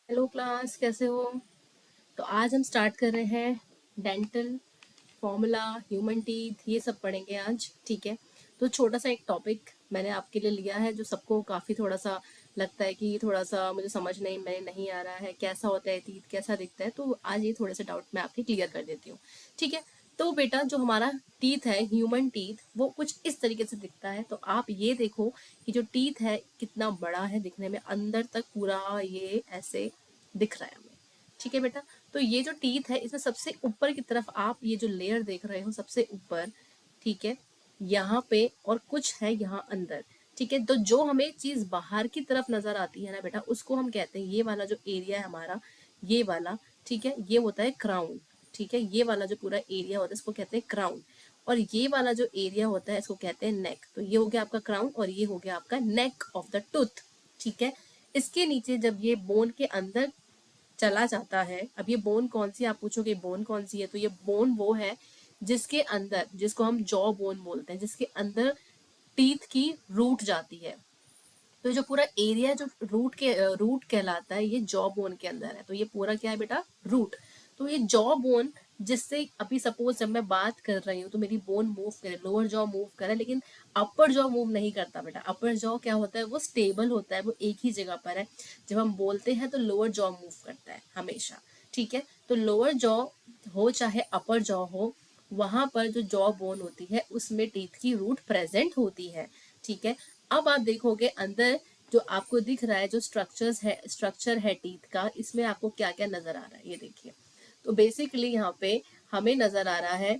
Hello class, कैसे हो? तो आज हम स्टार्ट कर रहे हैं डेंटल फॉर्मूला, ह्यूमन टीथ, ये सब पढ़ेंगे आज। ठीक है। तो छोटा सा एक टॉपिक मैंने आपके लिए लिया है जो सबको काफ़ी थोड़ा सा लगता है कि ये थोड़ा सा मुझे समझ नहीं आ रहा है, कैसा होता है टीथ, कैसा दिखता है। तो आज ये थोड़े से डाउट मैं आपके क्लियर कर देती हूँ। ठीक है। तो बेटा, जो हमारा टीथ है, ह्यूमन टीथ, वो कुछ इस तरीके से दिखता है। तो आप ये देखो कि जो टीथ है कितना बड़ा है दिखने में, अंदर तक पूरा ये ऐसे दिख रहा है हमें। ठीक है बेटा। तो ये जो टीथ है, इसमें सबसे ऊपर की तरफ आप ये जो लेयर देख रहे हो सबसे ऊपर, ठीक है, यहाँ पे और कुछ है यहाँ अंदर। ठीक है। तो जो हमें चीज बाहर की तरफ नजर आती है ना बेटा, उसको हम कहते हैं, ये वाला जो एरिया है हमारा, ये वाला, ठीक है, ये होता है क्राउन। ठीक है। ये वाला जो पूरा एरिया होता है इसको कहते हैं क्राउन। और ये वाला जो एरिया होता है इसको कहते हैं नेक। तो ये हो गया आपका क्राउन और ये हो गया आपका नेक ऑफ द टूथ। ठीक है। इसके नीचे जब ये बोन के अंदर चला जाता है, अब ये बोन कौन सी, आप पूछोगे बोन कौन सी है, तो ये बोन वो है जिसके अंदर, जिसको हम जॉ बोन बोलते हैं, जिसके अंदर टीथ की रूट जाती है। तो जो पूरा एरिया जो रूट कहलाता है, ये जॉ बोन के अंदर है। तो ये पूरा क्या है बेटा? रूट। तो ये जॉ बोन, जिससे अभी सपोज जब मैं बात कर रही हूँ तो मेरी बोन मूव करे, लोअर जॉ मूव करे, लेकिन अपर जॉ मूव नहीं करता बेटा। अपर जॉ क्या होता है? वो स्टेबल होता है, वो एक ही जगह पर है। जब हम बोलते हैं तो लोअर जॉ मूव करता है हमेशा। ठीक है। तो लोअर जॉ हो चाहे अपर जॉ हो, वहां पर जो जॉ बोन होती है उसमें टीथ की रूट प्रेजेंट होती है। ठीक है। अब आप देखोगे अंदर जो आपको दिख रहा है, जो स्ट्रक्चर है टीथ का, इसमें आपको क्या क्या नजर आ रहा है, ये देखिए। तो बेसिकली यहाँ पे हमें नजर आ रहा है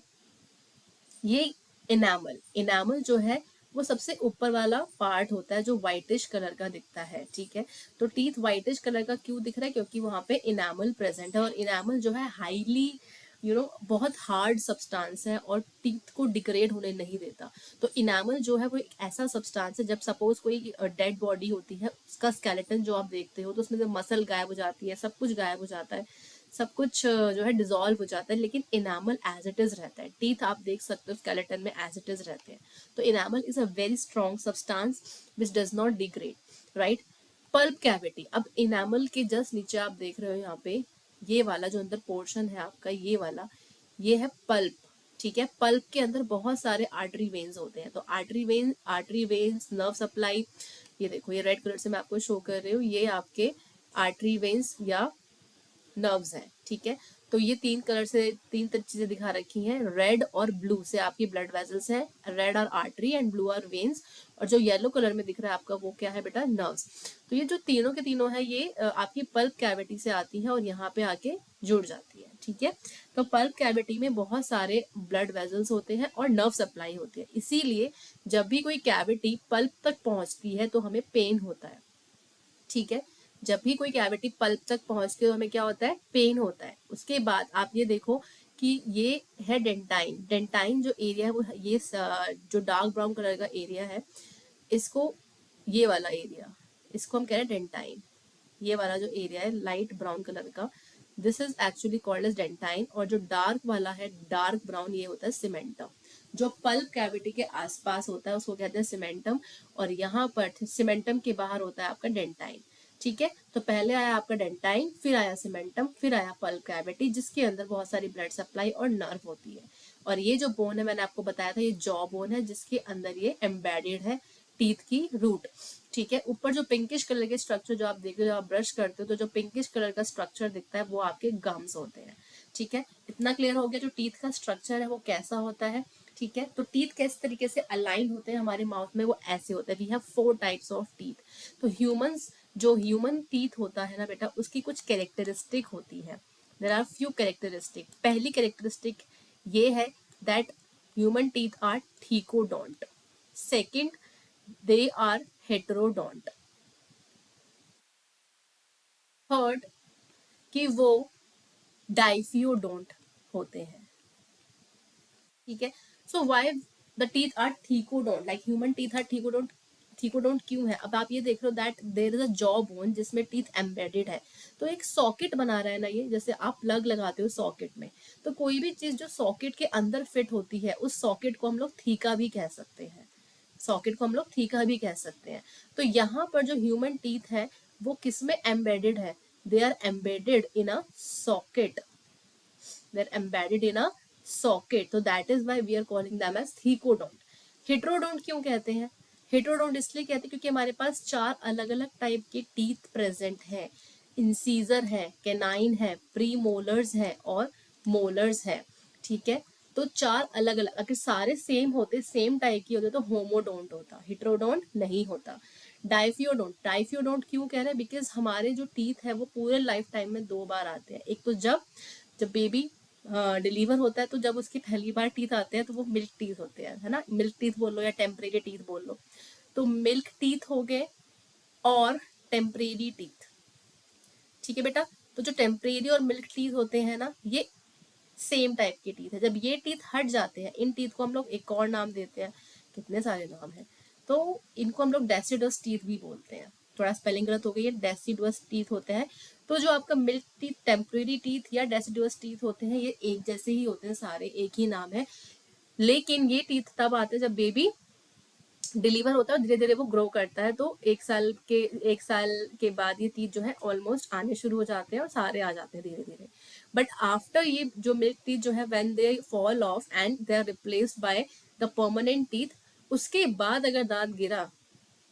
ये इनामल। इनामल जो है वो सबसे ऊपर वाला पार्ट होता है जो व्हाइटिश कलर का दिखता है। ठीक है। तो टीथ व्हाइटिश कलर का क्यों दिख रहा है? क्योंकि वहां पे इनामल प्रेजेंट है, और इनामल जो है हाईली बहुत हार्ड सब्सटेंस है और टीथ को डिग्रेड होने नहीं देता। तो इनामल जो है वो एक ऐसा सब्सटेंस है, जब सपोज कोई डेड बॉडी होती है, उसका स्केलेटन जो आप देखते हो, तो उसमें जो मसल गायब हो जाती है, सब कुछ गायब हो जाता है, सब कुछ जो है डिजोल्व हो जाता है, लेकिन इनामल एज इट इज रहता है। टीथ आप देख सकते हो स्केलेटन में एज इट इज रहते हैं। तो enamel is a very strong substance which does not degrade, right. Pulp cavity, अब इनामल के जस्ट नीचे आप देख रहे हो यहाँ पे, ये वाला जो अंदर पोर्शन है आपका, ये वाला, ये है पल्प। ठीक है। पल्प के अंदर बहुत सारे आर्टरी वेन्स होते हैं। तो आर्टरी वेन्स, नर्व सप्लाई, ये देखो, ये रेड कलर से मैं आपको शो कर रही हूँ, ये आपके आर्टरी वेन्स या नर्व्स हैं। ठीक है। तो ये तीन कलर से तीन चीजें दिखा रखी हैं, रेड और ब्लू से आपकी ब्लड वेसल्स है। Red are artery and blue are veins. और जो येलो कलर में दिख रहा है आपका, वो क्या है बेटा? नर्व्स। तो ये जो तीनों के तीनों है, ये आपकी पल्प कैविटी से आती है और यहाँ पे आके जुड़ जाती है। ठीक है। तो पल्प कैविटी में बहुत सारे ब्लड वेसल्स होते हैं और नर्व सप्लाई होती है, इसीलिए जब भी कोई कैविटी पल्प तक पहुंचती है तो हमें पेन होता है। ठीक है। जब भी कोई कैविटी पल्प तक पहुंचती है तो हमें क्या होता है? पेन होता है। उसके बाद आप ये देखो कि ये है डेंटाइन। डेंटाइन जो एरिया है वो ये जो डार्क ब्राउन कलर का एरिया है, इसको, ये वाला एरिया, इसको हम कह रहे हैं डेंटाइन। ये वाला जो एरिया है लाइट ब्राउन कलर का, this is actually called as dentine. और जो डार्क वाला है, डार्क ब्राउन, ये होता है सीमेंटम। जो पल्प कैविटी के आसपास होता है उसको कहते हैं सीमेंटम। और यहाँ पर सीमेंटम के बाहर होता है आपका डेंटाइन। ठीक है। तो पहले आया आपका डेंटाइन, फिर आया सीमेंटम, फिर आया पल्प कैविटी, जिसके अंदर बहुत सारी ब्लड सप्लाई और नर्व होती है। और ये जो बोन है मैंने आपको बताया था, ये जॉ बोन है, जिसके अंदर ये एम्बेडेड है टीथ की रूट। ठीक है। ऊपर जो पिंकिश कलर के स्ट्रक्चर जो आप देखते हो, जब आप ब्रश करते हो तो जो पिंकिश कलर का स्ट्रक्चर दिखता है वो आपके गम्स होते हैं। ठीक है। इतना क्लियर हो गया जो टीथ का स्ट्रक्चर है वो कैसा होता है। ठीक है। तो टीथ किस तरीके से अलाइन होते हैं हमारे माउथ में, वो ऐसे होते हैं। We have 4 types of teeth. तो ह्यूमंस, जो ह्यूमन टीथ होता है ना बेटा, उसकी कुछ कैरेक्टरिस्टिक होती है। There are few characteristic. पहली कैरेक्टरिस्टिक ये है that human teeth are thecodont. Second, they are heterodont। Third, कि वो डाइफियोडोंट होते हैं। ठीक है। So why the teeth are thecodont, like human teeth are thecodont? Thecodont क्यों है? अब आप ये देख रहे हो that there is a jaw bone जिसमें टीथ एम्बेडेड है। तो एक सॉकेट बना रहा है ना ये, जैसे आप प्लग लगाते हो सॉकेट में, तो कोई भी चीज जो सॉकेट के अंदर फिट होती है उस सॉकेट को हम लोग थीका भी कह सकते हैं। सॉकेट को हम लोग थीका भी कह सकते हैं। तो यहाँ पर जो ह्यूमन टीथ है वो किस में एम्बेडेड है? they are embedded in a socket. They're embedded in a socket. So that is why we are calling them as thecodont. Heterodont क्यों कहते हैं? हेट्रोडोंट इसलिए कहते हैं क्योंकि हमारे पास 4 अलग अलग टाइप के टीथ प्रेजेंट हैं. इंसीजर है, कैनाइन है, प्री मोलर्स है और मोलर्स है. ठीक है, तो 4 अलग अलग, अगर सारे सेम होते, सेम टाइप की होते तो होमोडोंट होता, हेट्रोडोंट नहीं होता. डाइफियोडोंट, डाइफियोडोंट क्यों कह रहे हैं? बिकॉज हमारे जो टीथ है वो पूरे लाइफ टाइम में 2 बार आते हैं. एक तो जब जब बेबी डिलीवर होता है तो जब उसकी पहली बार टीथ आते हैं तो वो मिल्क टीथ होते हैं, है ना. मिल्क टीथ बोल लो या टेम्परेरी टीथ बोल लो. तो मिल्क टीथ हो गए और टेम्परेरी टीथ. ठीक है बेटा, तो जो टेम्परेरी और मिल्क टीथ होते हैं ना, ये सेम टाइप के टीथ है. जब ये टीथ हट जाते हैं, इन टीथ को हम लोग एक और नाम देते हैं, कितने सारे नाम हैं, तो इनको हम लोग डेसिडस टीथ भी बोलते हैं. थोड़ा स्पेलिंग गलत हो गई है, डेसिडस टीथ होते हैं. तो जो आपका मिल्क टीथ, टेम्परेरी टीथ या डेसिडस टीथ होते हैं, ये एक जैसे ही होते हैं, सारे एक ही नाम है. लेकिन ये टीथ तब आते हैं जब बेबी डिलीवर होता है और धीरे धीरे वो ग्रो करता है. तो 1 साल के बाद ये टीथ जो है ऑलमोस्ट आने शुरू हो जाते हैं और सारे आ जाते हैं धीरे धीरे. बट आफ्टर ये जो मिल्क टीथ जो है, when they fall off and they are replaced by the permanent teeth, उसके बाद अगर दांत गिरा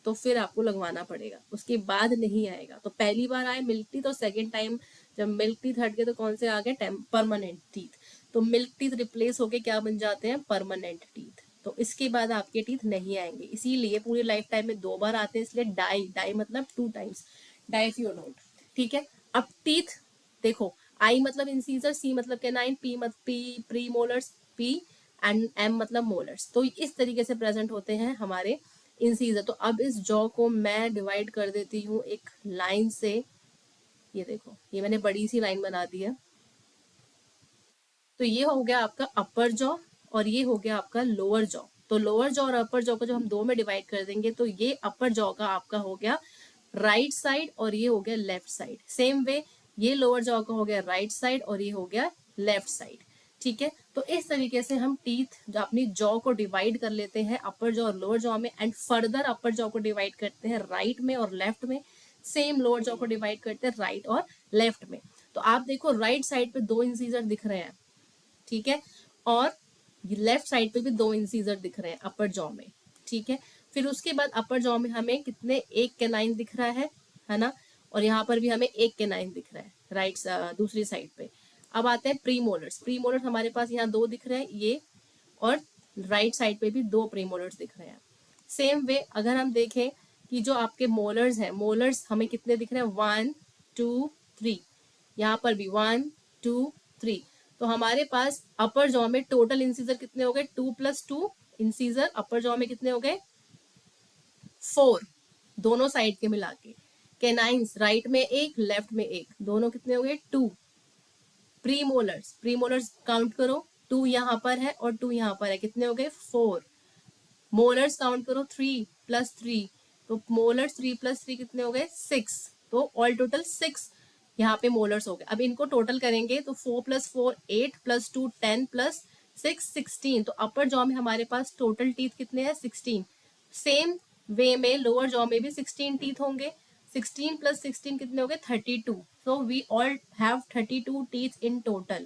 तो फिर आपको लगवाना पड़ेगा, उसके बाद नहीं आएगा. तो पहली बार आए मिल्क टीथ और सेकेंड टाइम जब मिल्क टीथ हट गए तो कौन से आ गए? Permanent teeth. तो मिल्क टीथ रिप्लेस होके क्या बन जाते हैं? Permanent teeth. तो इसके बाद आपके टीथ नहीं आएंगे. इसीलिए पूरी लाइफ टाइम में 2 बार आते हैं, इसलिए डाई, डाई मतलब 2 टाइम्स, डाइफियोडोंट. ठीक है, अब टीथ देखो, आई मतलब इंसीजर, सी मतलब canine, P premolars, P and M मतलब मोलर्स. तो इस तरीके से प्रेजेंट होते हैं हमारे इंसीजर. तो अब इस जॉ को मैं डिवाइड कर देती हूँ एक लाइन से. ये देखो, ये मैंने बड़ी सी लाइन बना दी है. तो ये हो गया आपका अपर जॉ और ये हो गया आपका लोअर जॉ. तो लोअर जॉ और अपर जॉ को जब हम 2 में डिवाइड कर देंगे तो ये अपर जॉ का आपका हो गया राइट साइड और ये हो गया लेफ्ट साइड. सेम वे ये लोअर जॉ का हो गया राइट साइड और ये हो गया लेफ्ट साइड. ठीक है, तो इस तरीके से हम टीथ जो अपनी जॉ को डिवाइड कर लेते हैं अपर जॉ और लोअर जॉ में, एंड फर्दर अपर जॉ को डिवाइड करते हैं राइट में और लेफ्ट में. सेम लोअर जॉ को डिवाइड करते हैं राइट और लेफ्ट में. तो आप देखो राइट साइड पे 2 इंसीजर दिख रहे हैं. ठीक है, और लेफ्ट साइड पे भी 2 इंसीजर दिख रहे हैं अपर जॉ में. ठीक है, फिर उसके बाद अपर जॉ में हमें कितने? 1 कैनाइन दिख रहा है ना. और यहाँ पर भी हमें 1 कैनाइन दिख रहा है राइट दूसरी साइड पे. अब आते हैं प्रीमोलर्स. प्रीमोलर्स हमारे पास यहाँ 2 दिख रहे हैं ये, और राइट साइड पे भी 2 प्रीमोलर्स दिख रहे हैं. सेम वे अगर हम देखें कि जो आपके मोलर्स हैं, मोलर्स हमें कितने दिख रहे हैं? 1 2 3. यहाँ पर भी 1 2 3. तो हमारे पास अपर जॉ में टोटल इंसीजर कितने हो गए? 2 + 2 इंसीजर अपर जॉ में कितने हो गए? 4, दोनों साइड के मिला के. कैनाइंस राइट में 1 लेफ्ट में 1, दोनों कितने हो गए? 2. प्रीमोलर्स, प्रीमोलर्स काउंट करो, 2 यहाँ पर है और 2 यहाँ पर है, कितने हो गए? 4. मोलर्स काउंट करो, 3 + 3, तो मोलर्स 3 + 3 कितने हो गए? 6. तो ऑल टोटल 6 यहाँ पे मोलर्स हो गए. अब इनको टोटल करेंगे तो 4 + 4 8 + 2 10 + 6 16. तो अपर जॉ में हमारे पास टोटल टीथ कितने हैं? 16. सेम वे में लोअर जॉ में भी 16 टीथ होंगे. 16 + 16 कितने हो गए? 32. So we all have 32 teeth in total.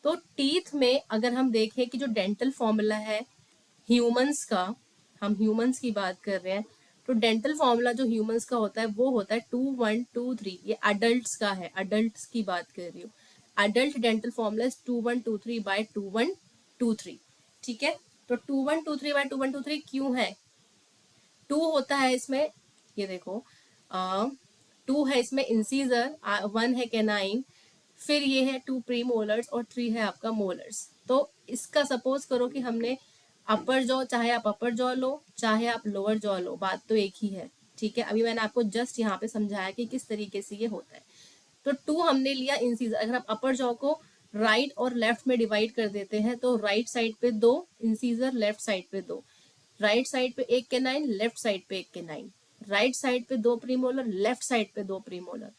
तो टीथ में अगर हम देखें कि जो डेंटल फॉर्मूला है ह्यूमंस का, हम ह्यूमंस की बात कर रहे हैं, तो डेंटल फॉर्मूला जो ह्यूमंस का होता है वो होता है 2 1 2 3. ये अडल्ट्स का है, अडल्ट्स की बात कर रही हूँ. Adult dental formula 2 1 2 3 by 2 1 2 3. ठीक है, तो 2 1 2 3 by 2 1 2 3 क्यों है? 2 होता है इसमें, ये देखो 2 है इसमें इंसीजर, 1 है कैनाइन, फिर ये है 2 प्री मोलर्स और 3 है आपका मोलर्स. तो इसका सपोज करो कि हमने अपर जॉ, चाहे आप अपर जॉ लो चाहे आप लोअर जॉ लो, बात तो एक ही है. ठीक है, अभी मैंने आपको जस्ट यहाँ पे समझाया कि किस तरीके से ये होता है. तो 2 हमने लिया इंसीजर. अगर हम अपर जॉ को राइट और लेफ्ट में डिवाइड कर देते हैं तो राइट साइड पे 2 इंसीजर, लेफ्ट साइड पे 2. राइट साइड पे 1 कैनाइन, लेफ्ट साइड पे 1 कैनाइन. राइट साइड पे 2 प्रीमोलर, लेफ्ट साइड पे 2 प्रीमोलर.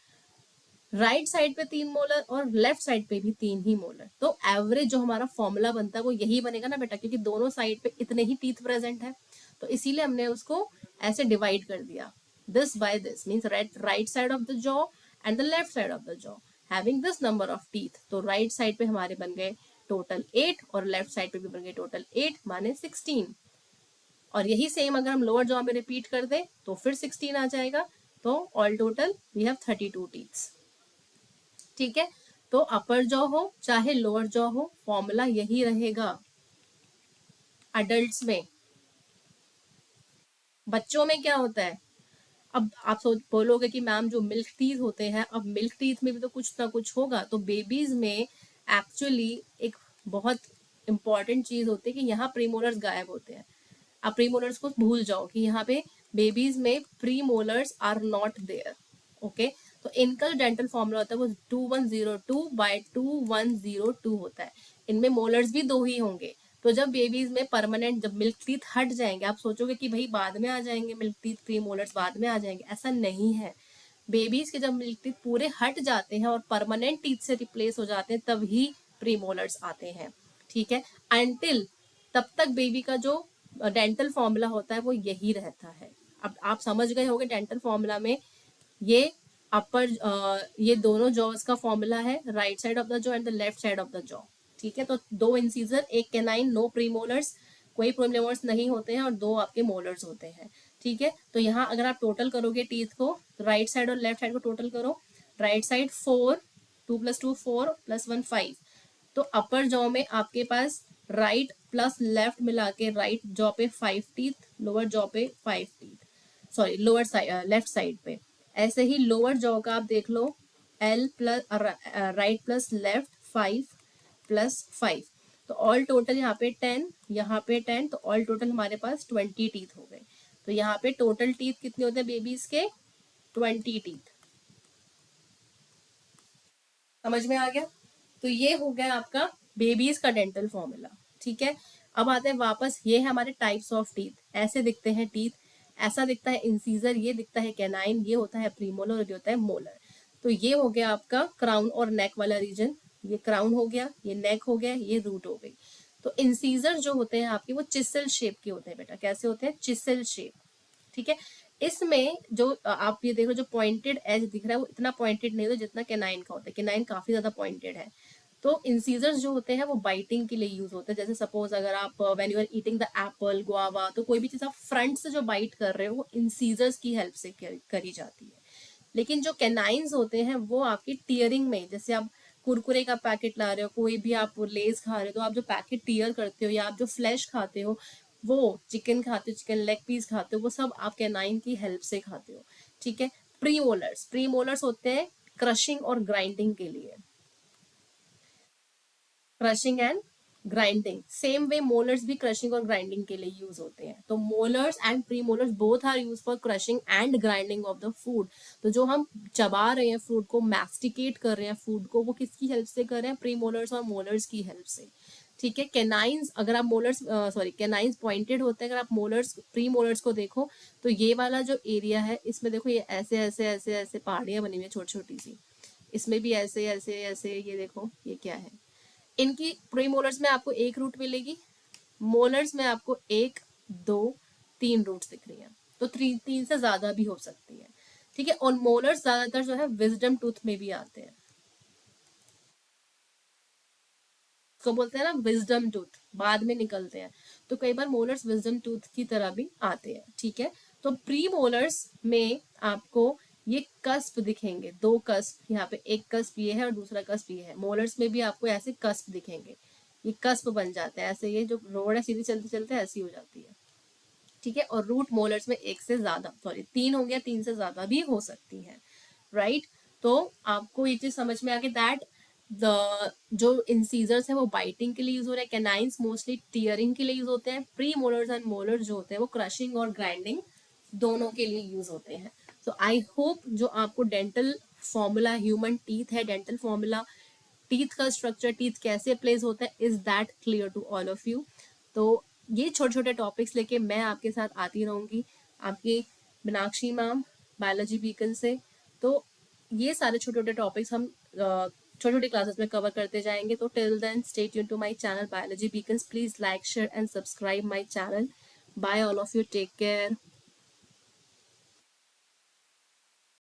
राइट साइड पे 3 मोलर और लेफ्ट साइड पे भी 3 ही मोलर. तो एवरेज जो हमारा फॉर्मूला बनता है वो यही बनेगा ना बेटा, क्योंकि दोनों साइड पे इतने ही टीथ प्रेजेंट है. तो इसीलिए हमने उसको ऐसे डिवाइड कर दिया. This by this means right side of the jaw and the left side of the jaw having this number of teeth. तो राइट साइड पे हमारे बन गए टोटल 8 और लेफ्ट साइड पे भी बन गए टोटल 8 माने 16। और यही सेम अगर हम लोअर जॉ में रिपीट कर दें तो फिर 16 आ जाएगा। तो all total we have 32 teeths. ठीक है, तो अपर जॉ हो चाहे लोअर जॉ हो फॉर्मूला यही रहेगा। अडल्ट्स में, बच्चों में क्या होता है, अब आप सोच बोलोगे कि मैम जो मिल्क टीथ होते हैं, अब मिल्क टीथ में भी तो कुछ ना कुछ होगा। तो बेबीज में एक्चुअली एक बहुत इंपॉर्टेंट चीज होती है कि यहाँ प्रीमोलर्स गायब होते हैं। आप प्रीमोलर्स को भूल जाओ कि यहाँ पे बेबीज में premolars are not there. Okay, तो इनका जो डेंटल फॉर्मूला होता है वो 2102/2102 होता है। इनमें मोलर्स भी दो ही होंगे। तो जब बेबीज में परमानेंट जब मिल्क टीथ हट जाएंगे, आप सोचोगे कि भाई बाद में आ जाएंगे मिल्क टीथ, प्री मोलर्स बाद में आ जाएंगे, ऐसा नहीं है। बेबीज के जब मिल्क टीथ पूरे हट जाते हैं और परमानेंट टीथ से रिप्लेस हो जाते हैं तभी प्री मोलर्स आते हैं। ठीक है, अनटिल तब तक बेबी का जो डेंटल फॉर्मूला होता है वो यही रहता है। अब आप समझ गए होंगे डेंटल फॉर्मूला में ये अपर ये दोनों जॉस का फॉर्मूला है, right side of the jaw and the left side of the jaw. ठीक है, तो दो इंसीजर, एक कैनाइन, नो प्रीमोलर्स, कोई प्रीमोलर्स नहीं होते हैं और दो आपके मोलर्स होते हैं। ठीक है, तो यहाँ अगर आप टोटल करोगे टीथ को, राइट साइड और लेफ्ट साइड को टोटल करो। Right side 4, 2 + 2 4 + 1 5। तो अपर जॉ में आपके पास राइट प्लस लेफ्ट मिला के राइट जॉ पे 5 टीथ, लोअर जॉ पे 5 teeth, sorry lower side left side पे। ऐसे ही लोअर जॉ का आप देख लो, L plus right plus left 5 + 5। तो ऑल टोटल यहाँ पे 10, यहाँ पे 10, तो ऑल टोटल हमारे पास 20 टीथ हो गए। तो यहाँ पे टोटल टीथ कितने होते हैं बेबीज के, 20 टीथ। समझ में आ गया? तो ये हो गया आपका बेबीज का डेंटल फॉर्मूला। ठीक है, अब आते हैं वापस, ये है हमारे टाइप्स ऑफ टीथ। ऐसे दिखते हैं टीथ, ऐसा दिखता है इंसीजर, ये दिखता है कैनाइन, ये होता है प्रीमोलर और ये होता है मोलर। तो ये हो गया आपका क्राउन और नेक वाला रीजन। ये क्राउन हो गया, ये नेक हो गया, ये रूट हो गई। तो इंसीजर जो होते हैं आपके वो चिसल शेप के होते हैं बेटा। कैसे होते हैं? चिसल शेप। ठीक है, इसमें जो आप ये देखो जो पॉइंटेड एज दिख रहा है वो इतना पॉइंटेड नहीं होता जितना कैनाइन का होता है। कैनाइन काफी ज्यादा पॉइंटेड है। तो इंसीजर्स जो होते हैं वो बाइटिंग के लिए यूज होते हैं। जैसे सपोज अगर आप when you are eating the apple, guava, तो कोई भी चीज आप फ्रंट से जो बाइट कर रहे हो वो इंसीजर्स की हेल्प से करी जाती है। लेकिन जो कैनाइन्स होते हैं वो आपकी टीयरिंग में, जैसे आप कुरकुरे का पैकेट ला रहे हो, कोई भी आप लेस खा रहे हो, तो आप जो पैकेट टीयर करते हो या आप जो फ्लैश खाते हो, वो चिकन खाते हो, चिकन लेग पीस खाते हो, वो सब आप कैनाइन की हेल्प से खाते हो। ठीक है, प्रीमोलर्स होते हैं क्रशिंग और ग्राइंडिंग के लिए। Crushing and grinding, same way molars भी क्रशिंग और ग्राइंडिंग के लिए यूज होते हैं। तो molars and premolars both are use for crushing and grinding of the food. तो जो हम चबा रहे हैं फूड को, मैस्टिकेट कर रहे हैं फूड को, वो किसकी हेल्प से कर रहे हैं? प्री मोलर्स और मोलर्स की हेल्प से। ठीक है, कैनाइंस अगर आप मोलर्स सॉरी कैनाइंस पॉइंटेड होते हैं, अगर आप मोलर्स प्री मोलर्स को देखो तो ये वाला जो एरिया है इसमें देखो ये ऐसे ऐसे ऐसे ऐसे पहाड़ियां बनी हुई है छोटी छोटी सी, इसमें भी ऐसे ऐसे ऐसे, ये देखो ये क्या है। इनकी प्रीमोलर्स में आपको एक रूट मिलेगी, मोलर्स में आपको 1, 2, 3 रूट्स दिख रही हैं। तो 3 से ज्यादा भी हो सकती है। ठीक है, और मोलर्स ज्यादातर जो है विजडम टूथ में भी आते हैं। उसको बोलते हैं ना विजडम टूथ, बाद में निकलते हैं। तो कई बार मोलर्स विजडम टूथ की तरह भी आते हैं। ठीक है, तो प्री मोलर्स में आपको ये कस्प दिखेंगे, 2 कस्प, यहाँ पे एक कस्प ये है और दूसरा कस्प ये है। मोलर्स में भी आपको ऐसे कस्प दिखेंगे, ये कस्प बन जाते हैं ऐसे, ये जो रोड है सीधी चलते चलते ऐसी हो जाती है। ठीक है, और रूट मोलर्स में 1 से ज्यादा, सॉरी 3 हो गया, 3 से ज्यादा भी हो सकती है। राइट, तो आपको ये चीज समझ में आ गई दैट द जो इंसीजर्स है वो बाइटिंग के लिए यूज हो रहे हैं, कैनाइंस मोस्टली टीयरिंग के लिए यूज होते हैं, प्री मोलर्स एंड मोलर्स जो होते हैं वो क्रशिंग और ग्राइंडिंग दोनों के लिए यूज होते हैं। तो आई होप जो आपको डेंटल फॉर्मूला, ह्यूमन टीथ है, डेंटल फॉर्मूला, टीथ का स्ट्रक्चर, टीथ कैसे प्लेस होता है, is that clear to all of you. तो ये छोटे छोटे टॉपिक्स लेके मैं आपके साथ आती रहूंगी, आपकी मीनाक्षी मैम बायोलॉजी बीकन से। तो ये सारे छोटे छोटे टॉपिक्स हम छोटी छोटी क्लासेस में कवर करते जाएंगे। तो till then stay tune to my channel Biology Beacons. Please like, share and subscribe my channel. Bye all of you, take care.